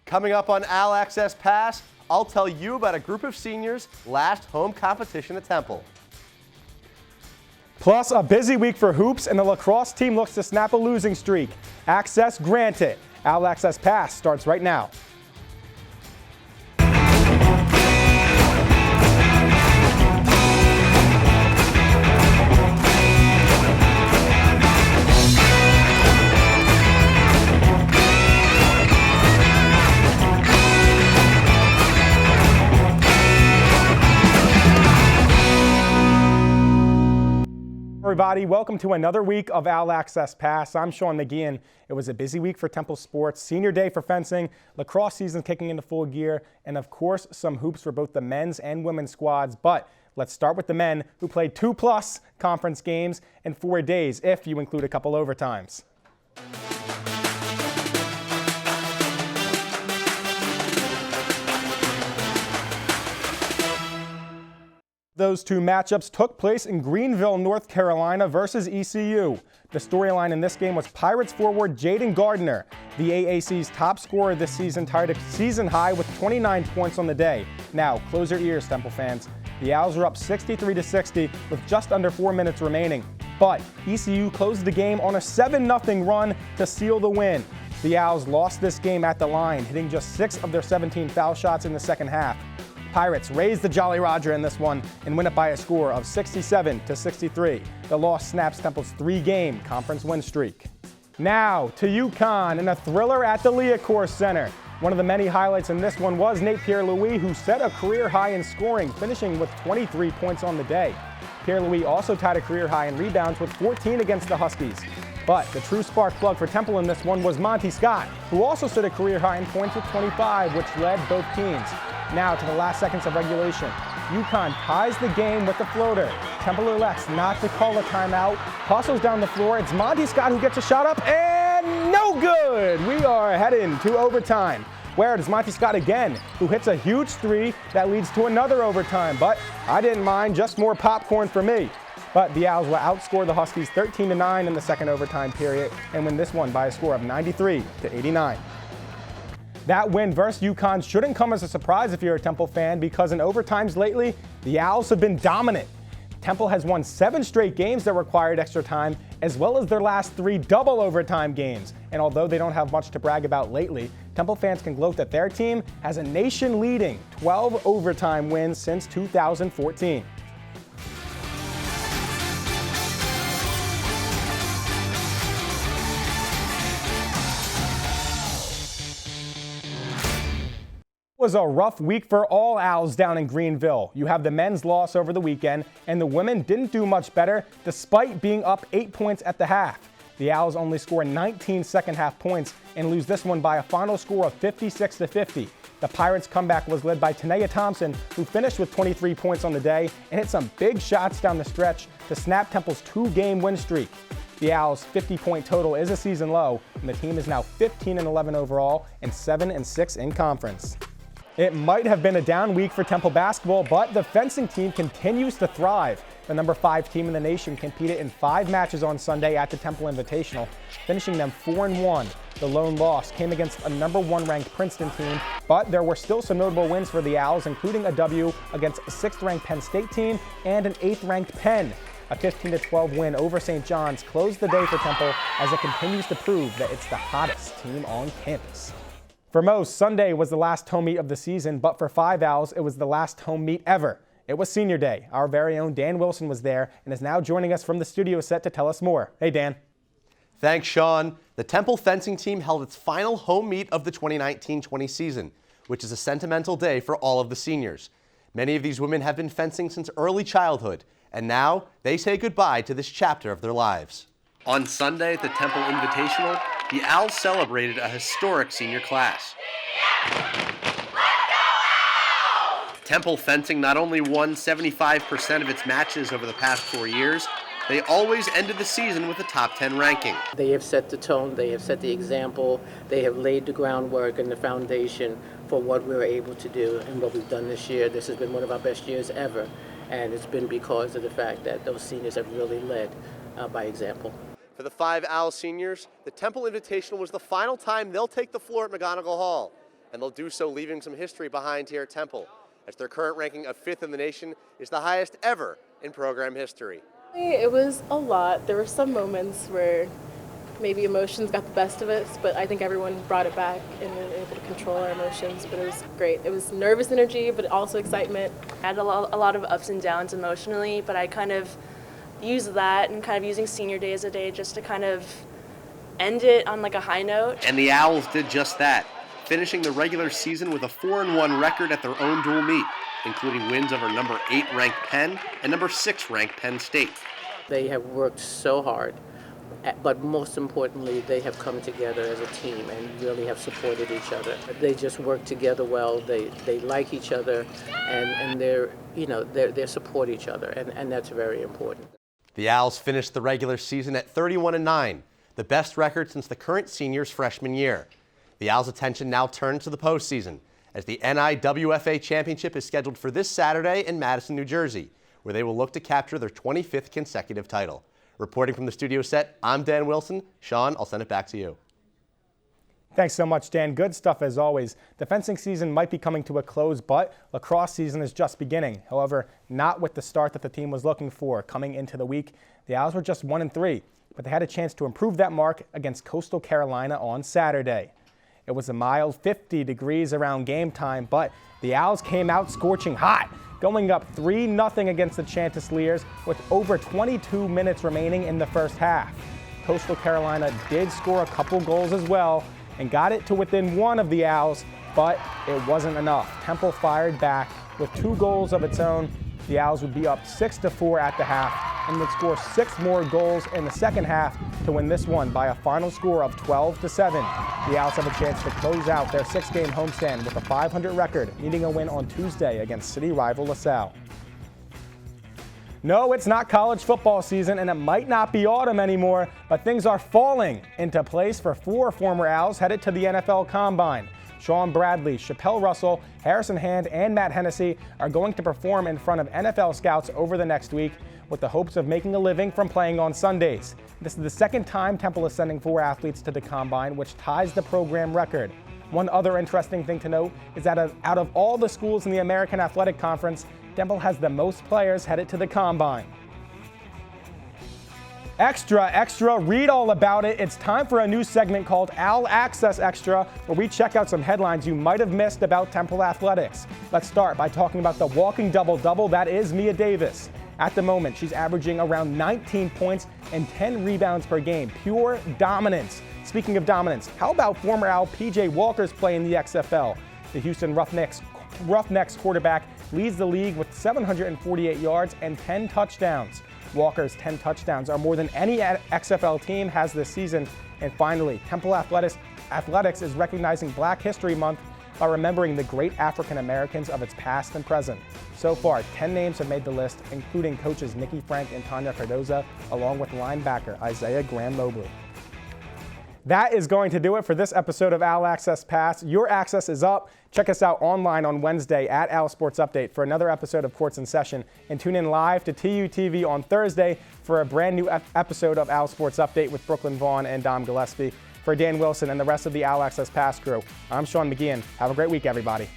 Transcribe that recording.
Coming up on OwlAccess Pass, I'll tell you about a group of seniors' last home competition at Temple. Plus, a busy week for hoops, and the lacrosse team looks to snap a losing streak. Access granted. OwlAccess Pass starts right now. Everybody, welcome to another week of OwlAccess Pass. I'm Sean McGeehan. It was a busy week for Temple sports, senior day for fencing, lacrosse season kicking into full gear, and of course some hoops for both the men's and women's squads. But let's start with the men, who played 2+ conference games in 4 days, if you include a couple overtimes. Those two matchups took place in Greenville, North Carolina versus ECU. The storyline in this game was Pirates forward Jaden Gardner, the AAC's top scorer this season, tied a season high with 29 points on the day. Now, close your ears, Temple fans. The Owls are up 63-60 with just under 4 minutes remaining. But ECU closed the game on a 7-0 run to seal the win. The Owls lost this game at the line, hitting just 6 of their 17 foul shots in the second half. Pirates raised the Jolly Roger in this one and win it by a score of 67-63. The loss snaps Temple's 3-game conference win streak. Now to UConn in a thriller at the Liacouras Center. One of the many highlights in this one was Nate Pierre-Louis, who set a career high in scoring, finishing with 23 points on the day. Pierre-Louis also tied a career high in rebounds with 14 against the Huskies. But the true spark plug for Temple in this one was Monty Scott, who also set a career high in points with 25, which led both teams. Now to the last seconds of regulation. UConn ties the game with the floater. Temple elects not to call a timeout, hustles down the floor. It's Monty Scott who gets a shot up, and no good! We are heading to overtime, where it is Monty Scott again, who hits a huge 3 that leads to another overtime. But I didn't mind, just more popcorn for me. But the Owls will outscore the Huskies 13-9 in the second overtime period and win this one by a score of 93-89. That win versus UConn shouldn't come as a surprise if you're a Temple fan, because in overtimes lately, the Owls have been dominant. Temple has won 7 straight games that required extra time, as well as their last 3 double overtime games. And although they don't have much to brag about lately, Temple fans can gloat that their team has a nation-leading 12 overtime wins since 2014. It was a rough week for all Owls down in Greenville. You have the men's loss over the weekend, and the women didn't do much better despite being up 8 points at the half. The Owls only score 19 second half points and lose this one by a final score of 56-50. The Pirates' comeback was led by Tanea Thompson, who finished with 23 points on the day and hit some big shots down the stretch to snap Temple's 2-game win streak. The Owls' 50-point total is a season low, and the team is now 15-11 overall and 7-6 in conference. It might have been a down week for Temple basketball, but the fencing team continues to thrive. The number 5 team in the nation competed in 5 matches on Sunday at the Temple Invitational, finishing them 4-1. The lone loss came against a number 1 ranked Princeton team, but there were still some notable wins for the Owls, including a W against a 6th ranked Penn State team and an 8th ranked Penn. A 15-12 win over St. John's closed the day for Temple as it continues to prove that it's the hottest team on campus. For most, Sunday was the last home meet of the season, but for 5 Owls, it was the last home meet ever. It was senior day. Our very own Dan Wilson was there and is now joining us from the studio set to tell us more. Hey, Dan. Thanks, Sean. The Temple fencing team held its final home meet of the 2019-20 season, which is a sentimental day for all of the seniors. Many of these women have been fencing since early childhood, and now they say goodbye to this chapter of their lives. On Sunday at the Temple Invitational, the Owls celebrated a historic senior class. Temple fencing not only won 75% of its matches over the past 4 years, they always ended the season with a top 10 ranking. They have set the tone, they have set the example, they have laid the groundwork and the foundation for what we were able to do and what we've done this year. This has been one of our best years ever, and it's been because of the fact that those seniors have really led by example. For the 5 Owl seniors, the Temple Invitational was the final time they'll take the floor at McGonigal Hall. and they'll do so leaving some history behind here at Temple, as their current ranking of 5th in the nation is the highest ever in program history. It was a lot. There were some moments where maybe emotions got the best of us, but I think everyone brought it back and we were able to control our emotions, but it was great. It was nervous energy, but also excitement. I had a lot of ups and downs emotionally, but I kind of used that and kind of using senior day as a day just to kind of end it on like a high note. And the Owls did just that, finishing the regular season with a 4-1 record at their own dual meet, including wins over number 8 ranked Penn and number 6 ranked Penn State. They have worked so hard, but most importantly, they have come together as a team and really have supported each other. They just work together well. They like each other, and they support each other, and that's very important. The Owls finished the regular season at 31-9, the best record since the current seniors' freshman year. The Owls' attention now turns to the postseason, as the NIWFA Championship is scheduled for this Saturday in Madison, New Jersey, where they will look to capture their 25th consecutive title. Reporting from the studio set, I'm Dan Wilson. Sean, I'll send it back to you. Thanks so much, Dan. Good stuff as always. The fencing season might be coming to a close, but lacrosse season is just beginning. However, not with the start that the team was looking for. Coming into the week, the Owls were just 1-3, but they had a chance to improve that mark against Coastal Carolina on Saturday. It was a mild 50 degrees around game time, but the Owls came out scorching hot, going up 3-0 against the Chanticleers with over 22 minutes remaining in the first half. Coastal Carolina did score a couple goals as well and got it to within 1 of the Owls, but it wasn't enough. Temple fired back with 2 goals of its own. The Owls would be up 6-4 at the half and would score 6 more goals in the second half to win this one by a final score of 12-7. The Owls have a chance to close out their 6-game homestand with a .500 record, needing a win on Tuesday against city rival LaSalle. No, it's not college football season, and it might not be autumn anymore, but things are falling into place for 4 former Owls headed to the NFL Combine. Sean Bradley, Chappelle Russell, Harrison Hand, and Matt Hennessy are going to perform in front of NFL scouts over the next week with the hopes of making a living from playing on Sundays. This is the second time Temple is sending 4 athletes to the Combine, which ties the program record. One other interesting thing to note is that out of all the schools in the American Athletic Conference, Temple has the most players headed to the Combine. Extra, extra, read all about it. It's time for a new segment called OwlAccess Extra, where we check out some headlines you might have missed about Temple athletics. Let's start by talking about the walking double-double that is Mia Davis. At the moment, she's averaging around 19 points and 10 rebounds per game. Pure dominance. Speaking of dominance, how about former Owl PJ Walker's play in the XFL? The Houston Roughnecks quarterback leads the league with 748 yards and 10 touchdowns. Walker's 10 touchdowns are more than any XFL team has this season. And finally, Temple Athletics is recognizing Black History Month by remembering the great African Americans of its past and present. So far, 10 names have made the list, including coaches Nikki Frank and Tanya Cardoza, along with linebacker Isaiah Graham-Mobley. That is going to do it for this episode of OwlAccess Pass. Your access is up. Check us out online on Wednesday at OwlSports Update for another episode of Courts in Session. And tune in live to TUTV on Thursday for a brand new episode of OwlSports Update with Brooklyn Vaughn and Dom Gillespie. For Dan Wilson and the rest of the OwlAccess Pass crew, I'm Sean McGeehan. Have a great week, everybody.